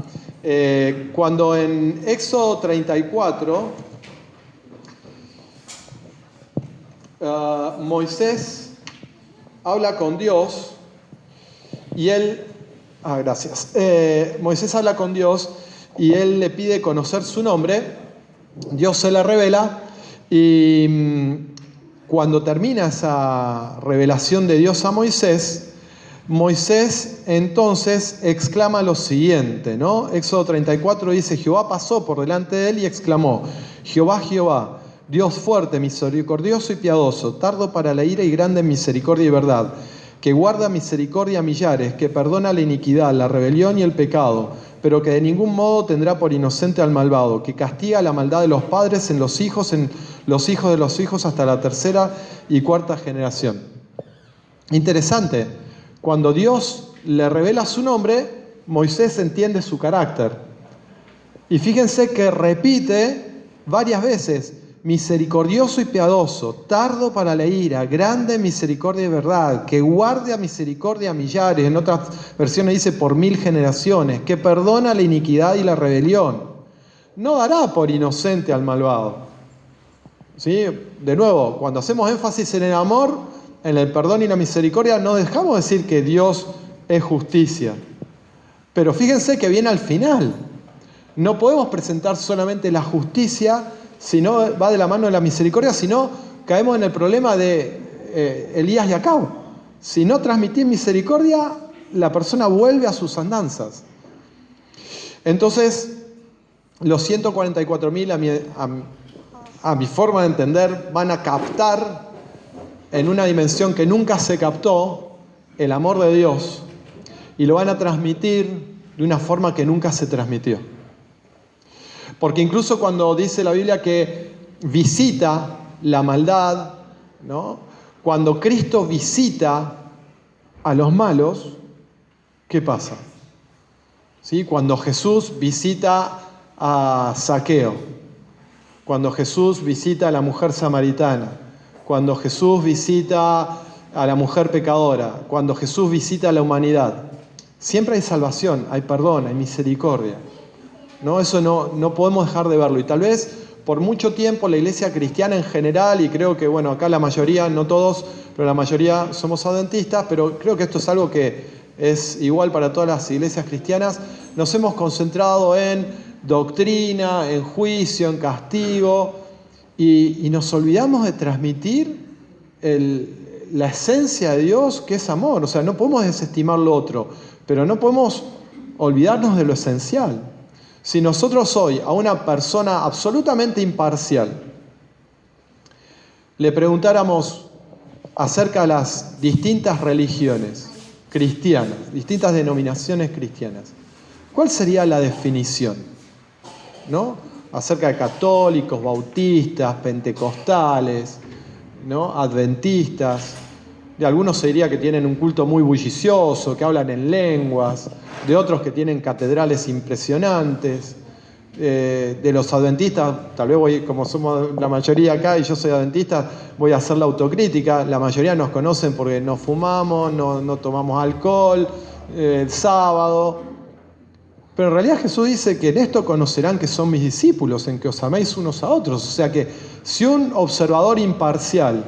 Cuando en Éxodo 34, Moisés habla con Dios y él... gracias. Moisés habla con Dios y él le pide conocer su nombre. Dios se le revela y cuando termina esa revelación de Dios a Moisés, Moisés entonces exclama lo siguiente, ¿no? Éxodo 34 dice, Jehová pasó por delante de él y exclamó, Jehová, Jehová, Dios fuerte, misericordioso y piadoso, tardo para la ira y grande en misericordia y verdad, que guarda misericordia a millares, que perdona la iniquidad, la rebelión y el pecado, pero que de ningún modo tendrá por inocente al malvado, que castiga la maldad de los padres en los hijos de los hijos hasta la tercera y cuarta generación. Interesante, cuando Dios le revela su nombre, Moisés entiende su carácter. Y fíjense que repite varias veces, misericordioso y piadoso, tardo para la ira, grande en misericordia y verdad, que guarde a misericordia a millares, en otras versiones dice por 1000 generaciones, que perdona la iniquidad y la rebelión, no dará por inocente al malvado. ¿Sí? De nuevo, cuando hacemos énfasis en el amor, en el perdón y la misericordia, no dejamos de decir que Dios es justicia. Pero fíjense que viene al final. No podemos presentar solamente la justicia, si no va de la mano de la misericordia, si no caemos en el problema de Elías y Acab. Si no transmitís misericordia, la persona vuelve a sus andanzas. Entonces, los 144.000 a mi forma de entender, van a captar en una dimensión que nunca se captó el amor de Dios y lo van a transmitir de una forma que nunca se transmitió. Porque incluso cuando dice la Biblia que visita la maldad, ¿no? Cuando Cristo visita a los malos, ¿qué pasa? ¿Sí? Cuando Jesús visita a Zaqueo, cuando Jesús visita a la mujer samaritana, cuando Jesús visita a la mujer pecadora, cuando Jesús visita a la humanidad, siempre hay salvación, hay perdón, hay misericordia. ¿No? Eso no podemos dejar de verlo. Y tal vez por mucho tiempo la iglesia cristiana en general, y creo que bueno, acá la mayoría, no todos, pero la mayoría somos adventistas, pero creo que esto es algo que es igual para todas las iglesias cristianas, nos hemos concentrado en doctrina, en juicio, en castigo, y nos olvidamos de transmitir la esencia de Dios, que es amor. O sea, no podemos desestimar lo otro, pero no podemos olvidarnos de lo esencial. Si nosotros hoy a una persona absolutamente imparcial le preguntáramos acerca de las distintas religiones cristianas, distintas denominaciones cristianas, ¿cuál sería la definición? ¿No? Acerca de católicos, bautistas, pentecostales, ¿no? Adventistas. De algunos se diría que tienen un culto muy bullicioso, que hablan en lenguas, de otros que tienen catedrales impresionantes. De los adventistas, tal vez como somos la mayoría acá y yo soy adventista, voy a hacer la autocrítica. La mayoría nos conocen porque no fumamos, no tomamos alcohol, el sábado. Pero en realidad Jesús dice que en esto conocerán que son mis discípulos, en que os améis unos a otros. O sea que si un observador imparcial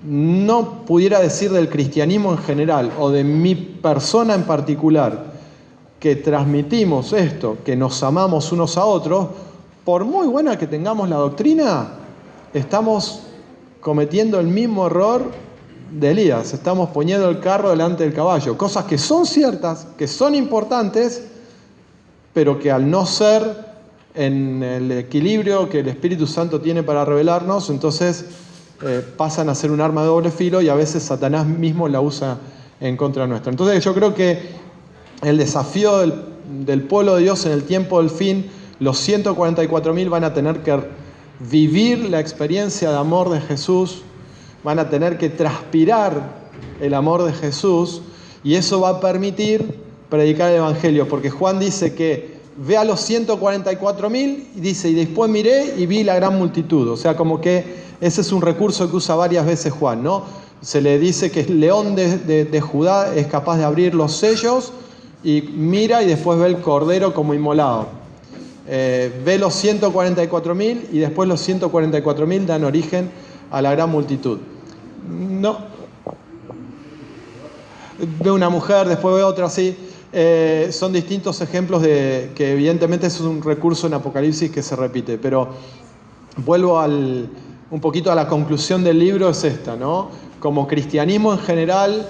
no pudiera decir del cristianismo en general o de mi persona en particular que transmitimos esto, que nos amamos unos a otros, por muy buena que tengamos la doctrina, estamos cometiendo el mismo error de Elías. Estamos poniendo el carro delante del caballo. Cosas que son ciertas, que son importantes, pero que al no ser en el equilibrio que el Espíritu Santo tiene para revelarnos, entonces pasan a ser un arma de doble filo y a veces Satanás mismo la usa en contra nuestra. Entonces yo creo que el desafío del pueblo de Dios en el tiempo del fin, los 144.000 van a tener que vivir la experiencia de amor de Jesús, van a tener que transpirar el amor de Jesús, y eso va a permitir predicar el Evangelio, porque Juan dice que ve a los 144.000 y dice, y después miré y vi la gran multitud. O sea, como que ese es un recurso que usa varias veces Juan, ¿no? Se le dice que el león de Judá es capaz de abrir los sellos y mira y después ve el cordero como inmolado. Ve los 144.000 y después los 144.000 dan origen a la gran multitud. No. Ve una mujer, después ve otra así. Son distintos ejemplos de que evidentemente es un recurso en Apocalipsis que se repite, pero vuelvo un poquito a la conclusión del libro, es esta, ¿no? Como cristianismo en general,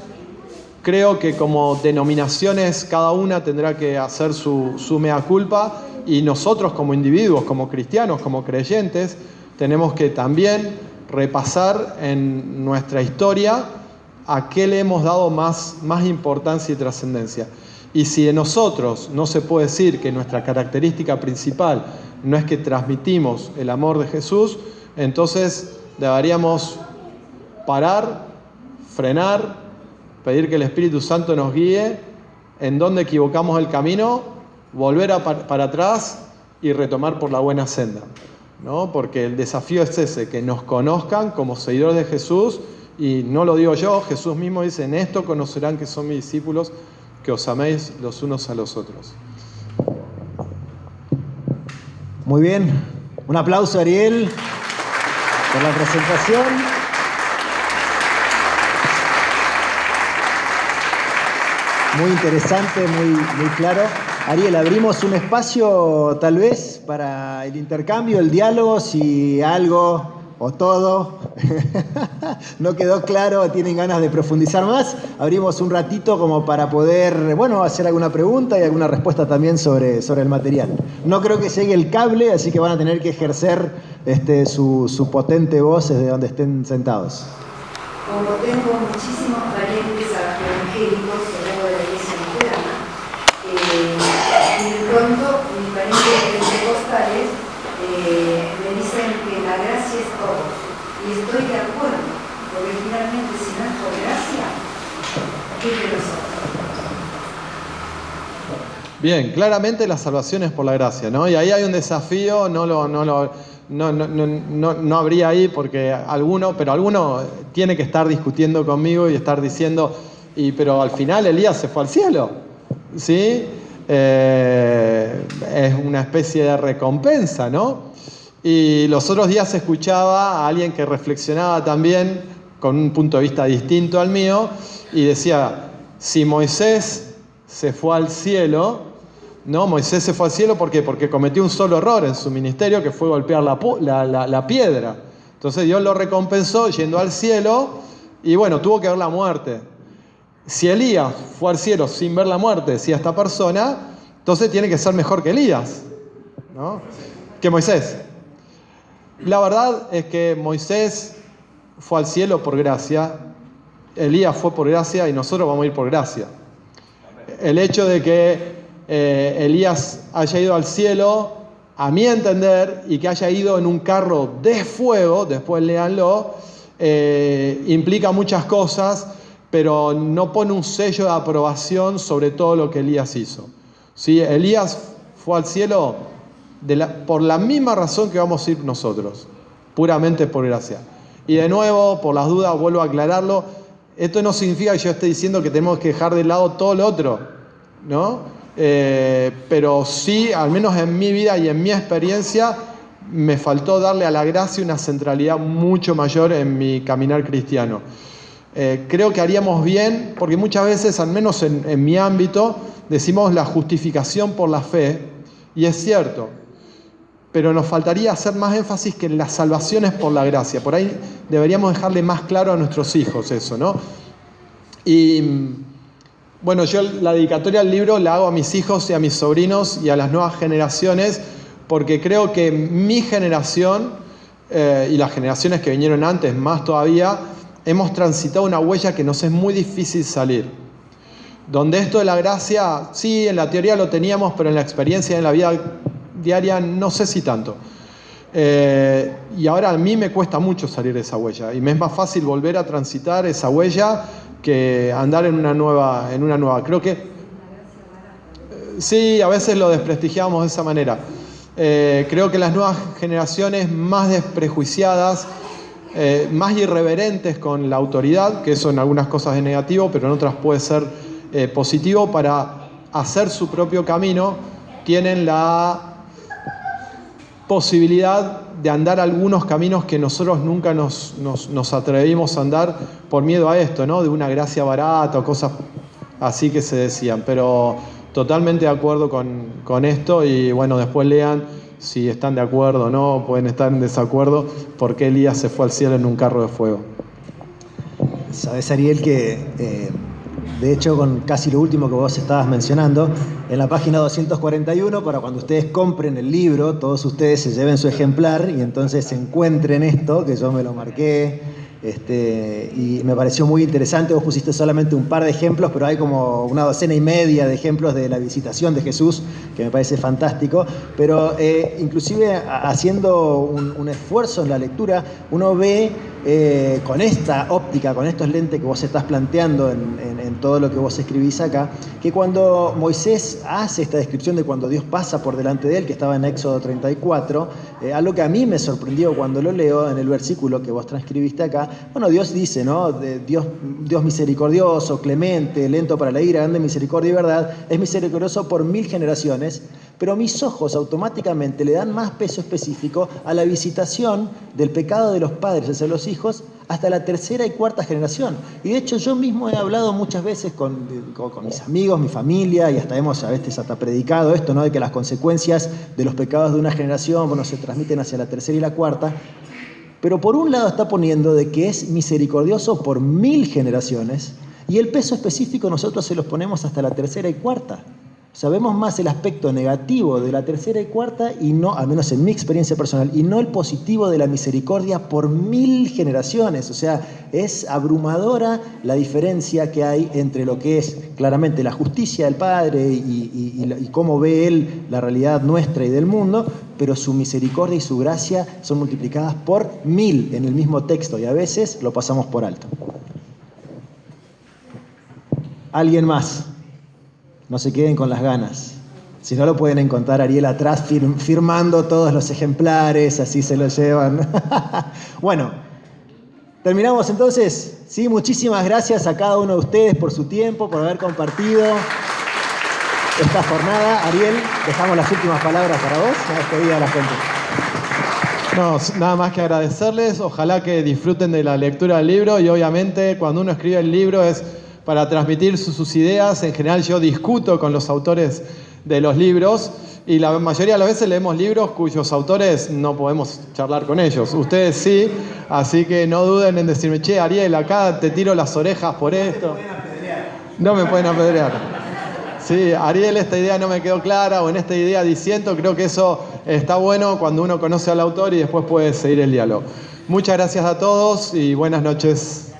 creo que como denominaciones cada una tendrá que hacer su mea culpa, y nosotros como individuos, como cristianos, como creyentes, tenemos que también repasar en nuestra historia a qué le hemos dado más importancia y trascendencia. Y si de nosotros no se puede decir que nuestra característica principal no es que transmitimos el amor de Jesús, entonces deberíamos parar, frenar, pedir que el Espíritu Santo nos guíe en dónde equivocamos el camino, volver para atrás y retomar por la buena senda, ¿no? Porque el desafío es ese, que nos conozcan como seguidores de Jesús, y no lo digo yo, Jesús mismo dice, en esto conocerán que son mis discípulos, que os améis los unos a los otros. Muy bien, un aplauso a Ariel por la presentación. Muy interesante, muy claro. Ariel, abrimos un espacio tal vez para el intercambio, el diálogo, si algo o todo no quedó claro, tienen ganas de profundizar más, abrimos un ratito como para poder, hacer alguna pregunta y alguna respuesta también sobre el material. No creo que llegue el cable, así que van a tener que ejercer su potente voz desde donde estén sentados. Como tengo muchísimos parientes evangélicos luego de la iglesia luterana, y de pronto mi pariente de Pentecoste que la gracia es todo. Y estoy de acuerdo, porque finalmente si no es por gracia, ¿qué es de nosotros? Bien, claramente la salvación es por la gracia, ¿no? Y ahí hay un desafío, no habría ahí porque alguno tiene que estar discutiendo conmigo y estar diciendo, pero al final Elías se fue al cielo, ¿sí? Es una especie de recompensa, ¿no? Y los otros días escuchaba a alguien que reflexionaba también con un punto de vista distinto al mío y decía, si Moisés se fue al cielo, ¿no? Moisés se fue al cielo ¿por qué? Porque cometió un solo error en su ministerio, que fue golpear la piedra. Entonces Dios lo recompensó yendo al cielo y bueno, tuvo que ver la muerte. Si Elías fue al cielo sin ver la muerte, decía esta persona, entonces tiene que ser mejor que Elías, ¿no? Que Moisés. La verdad es que Moisés fue al cielo por gracia, Elías fue por gracia y nosotros vamos a ir por gracia. El hecho de que Elías haya ido al cielo, a mi entender, y que haya ido en un carro de fuego, después léanlo, implica muchas cosas, pero no pone un sello de aprobación sobre todo lo que Elías hizo. ¿Sí? Elías fue al cielo por la misma razón que vamos a ir nosotros, puramente por gracia. Y de nuevo, por las dudas, vuelvo a aclararlo, esto no significa que yo esté diciendo que tenemos que dejar de lado todo lo otro, ¿no? Pero sí, al menos en mi vida y en mi experiencia, me faltó darle a la gracia una centralidad mucho mayor en mi caminar cristiano. Creo que haríamos bien, porque muchas veces, al menos en mi ámbito, decimos la justificación por la fe, y es cierto, pero nos faltaría hacer más énfasis que la salvación es por la gracia. Por ahí deberíamos dejarle más claro a nuestros hijos eso, ¿no? Y bueno, yo la dedicatoria al libro la hago a mis hijos y a mis sobrinos y a las nuevas generaciones, porque creo que mi generación y las generaciones que vinieron antes más todavía, hemos transitado una huella que nos es muy difícil salir. Donde esto de la gracia, sí, en la teoría lo teníamos, pero en la experiencia, en la vida diaria, no sé si tanto. Y ahora a mí me cuesta mucho salir de esa huella, y me es más fácil volver a transitar esa huella que andar en una nueva. Creo que sí, a veces lo desprestigiamos de esa manera. Creo que las nuevas generaciones más desprejuiciadas, más irreverentes con la autoridad, que eso en algunas cosas es negativo, pero en otras puede ser positivo, para hacer su propio camino, tienen la posibilidad de andar algunos caminos que nosotros nunca nos atrevimos a andar por miedo a esto, ¿no? De una gracia barata o cosas así que se decían. Pero totalmente de acuerdo con esto, y bueno, después lean si están de acuerdo o no, pueden estar en desacuerdo, por qué Elías se fue al cielo en un carro de fuego. Sabes, Ariel, que de hecho, con casi lo último que vos estabas mencionando, en la página 241, para cuando ustedes compren el libro, todos ustedes se lleven su ejemplar y entonces encuentren esto, que yo me lo marqué, y me pareció muy interesante. Vos pusiste solamente un par de ejemplos, pero hay como una docena y media de ejemplos de la visitación de Jesús, que me parece fantástico. Pero inclusive haciendo un esfuerzo en la lectura, uno ve con esta óptica, con estos lentes que vos estás planteando en todo lo que vos escribís acá, que cuando Moisés hace esta descripción de cuando Dios pasa por delante de él, que estaba en Éxodo 34, algo que a mí me sorprendió cuando lo leo en el versículo que vos transcribiste acá. Bueno, Dios dice, ¿no? Dios misericordioso, clemente, lento para la ira, grande misericordia y verdad, es misericordioso por 1000 generaciones, pero mis ojos automáticamente le dan más peso específico a la visitación del pecado de los padres hacia los hijos hasta la 3ª y 4ª generación. Y de hecho yo mismo he hablado muchas veces con mis amigos, mi familia, y hasta hemos a veces hasta predicado esto, ¿no? De que las consecuencias de los pecados de una generación, bueno, se transmiten hacia la 3ª y la 4ª. Pero por un lado está poniendo de que es misericordioso por 1000 generaciones, y el peso específico nosotros se los ponemos hasta la 3ª y 4ª. Sabemos más el aspecto negativo de la tercera y cuarta, y no, al menos en mi experiencia personal, y no el positivo de la misericordia por 1000 generaciones. O sea, es abrumadora la diferencia que hay entre lo que es claramente la justicia del Padre y cómo ve Él la realidad nuestra y del mundo, pero su misericordia y su gracia son multiplicadas por 1000 en el mismo texto, y a veces lo pasamos por alto. ¿Alguien más? No se queden con las ganas. Si no, lo pueden encontrar Ariel atrás firmando todos los ejemplares, así se los llevan. Bueno, terminamos entonces. Sí, muchísimas gracias a cada uno de ustedes por su tiempo, por haber compartido esta jornada. Ariel, dejamos las últimas palabras para vos, a despedir a la gente. No, nada más que agradecerles. Ojalá que disfruten de la lectura del libro, y obviamente cuando uno escribe el libro es para transmitir sus ideas. En general yo discuto con los autores de los libros, y la mayoría de las veces leemos libros cuyos autores no podemos charlar con ellos. Ustedes sí, así que no duden en decirme, che, Ariel, acá te tiro las orejas por esto. No me pueden apedrear. Sí, Ariel, esta idea no me quedó clara, o en esta idea disiento. Creo que eso está bueno cuando uno conoce al autor y después puede seguir el diálogo. Muchas gracias a todos y buenas noches.